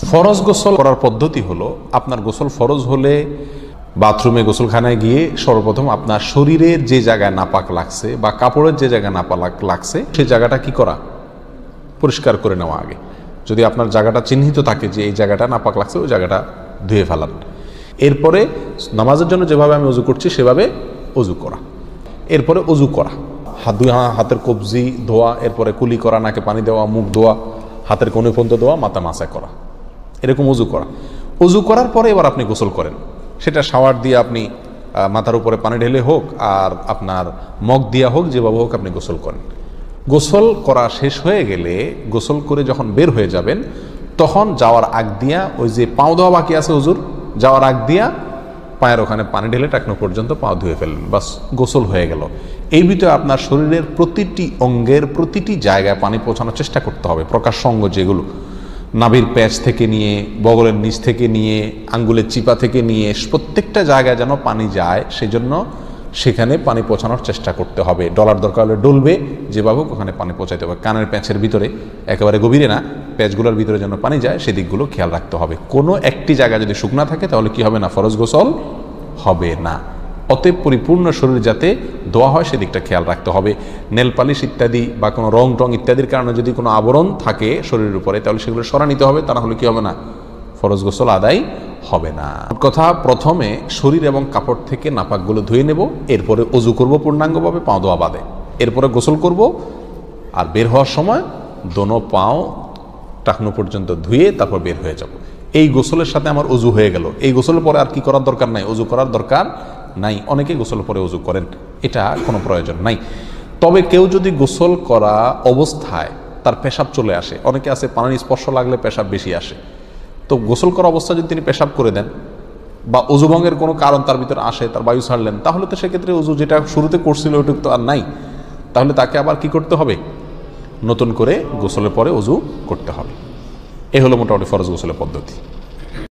ফরজ গোসল করার পদ্ধতি হলো, আপনার গোসল ফরজ হলে বাথরুমে গোসলখানায় গিয়ে সর্বপ্রথম আপনার শরীরের যে জায়গায় নাপাক লাগছে বা কাপড়ের যে জায়গায় নাপাক লাগছে সেই জায়গাটা কি করা, পরিষ্কার করে নেওয়া আগে। যদি আপনার জায়গাটা চিহ্নিত থাকে যে এই জায়গাটা নাপাক লাগছে, ওই জায়গাটা ধুয়ে ফেলান। এরপরে নামাজের জন্য যেভাবে আমি অজু করছি সেভাবে অজু করা। এরপরে অজু করা, হাতের কবজি ধোয়া, এরপরে কুলি করা, নাকে পানি দেওয়া, মুখ ধোয়া, হাতের কোণে পর্যন্ত ধোয়া, মাথা মাসা করা, এরকম অজু করা। অজু করার পরে এবার আপনি গোসল করেন। সেটা শাওয়ার দিয়ে আপনি মাথার উপরে পানি ঢেলে হোক আর আপনার মগ দিয়া হোক, যেভাবে হোক আপনি গোসল করেন। গোসল করা শেষ হয়ে গেলে, গোসল করে যখন বের হয়ে যাবেন, তখন যাওয়ার আগ দিয়া ওই যে পাও ধোয়া বাকি আছে হুজুর, যাওয়ার আগ দিয়া পায়ের ওখানে পানি ঢেলে টাকনো পর্যন্ত পাও ধুয়ে ফেললেন, বাস গোসল হয়ে গেল। এই ভিতরে আপনার শরীরের প্রতিটি অঙ্গের প্রতিটি জায়গায় পানি পৌঁছানোর চেষ্টা করতে হবে। প্রকাশ্য অঙ্গ যেগুলো, নাভির প্যাচ থেকে নিয়ে, বগলের নিচ থেকে নিয়ে, আঙ্গুলের চিপা থেকে নিয়ে, প্রত্যেকটা জায়গায় যেন পানি যায়, সেজন্য সেখানে পানি পৌঁছানোর চেষ্টা করতে হবে। ডলার দরকার হলে ডলবে, যেভাবে ওখানে পানি পৌঁছাতে হবে। কানের প্যাঁচের ভিতরে, একেবারে গভীরে না, প্যাঁচগুলোর ভিতরে যেন পানি যায় সেদিকগুলো খেয়াল রাখতে হবে। কোনো একটি জায়গা যদি শুকনা থাকে তাহলে কি হবে না, ফরজ গোসল হবে না। অতএব পরিপূর্ণ শরীর যাতে ধোয়া হয় সেদিকটা খেয়াল রাখতে হবে। নেল পালিশ ইত্যাদি বা কোনো রং টং ইত্যাদির কারণে যদি কোনো আবরণ থাকে শরীরের উপরে, তাহলে সেগুলো সরা নিতে হবে, তা না হলে কি হবে না, ফরজ গোসল আদায় হবে না। কথা, প্রথমে শরীর এবং কাপড় থেকে নাপাকগুলো ধুয়ে নেব, এরপরে অজু করব পূর্ণাঙ্গভাবে, পাও ধোয়া বাদে। এরপরে গোসল করব, আর বের হওয়ার সময় দোনো পাও টাকনো পর্যন্ত ধুয়ে তারপর বের হয়ে যাব। এই গোসলের সাথে আমার অজু হয়ে গেল। এই গোসলের পরে আর কি করার দরকার নাই, অজু করার দরকার নাই। অনেকে গোসল পরে অজু করেন, এটা কোনো প্রয়োজন নাই। তবে কেউ যদি গোসল করা অবস্থায় তার পেশাব চলে আসে, অনেকে আছে পানির স্পর্শ লাগলে পেশাব বেশি আসে, তো গোসল করা অবস্থায় যদি তিনি পেশাব করে দেন বা অজুভঙ্গের কোনো কারণ তার ভিতরে আসে, তার বায়ু ছাড়লেন, তাহলে তো সেক্ষেত্রে অজু যেটা শুরুতে করছিল ওইটুকু তো আর নাই। তাহলে তাকে আবার কি করতে হবে, নতুন করে গোসলের পরে অজু করতে হবে। এ হলো মোটামুটি ফরজ গোসলের পদ্ধতি।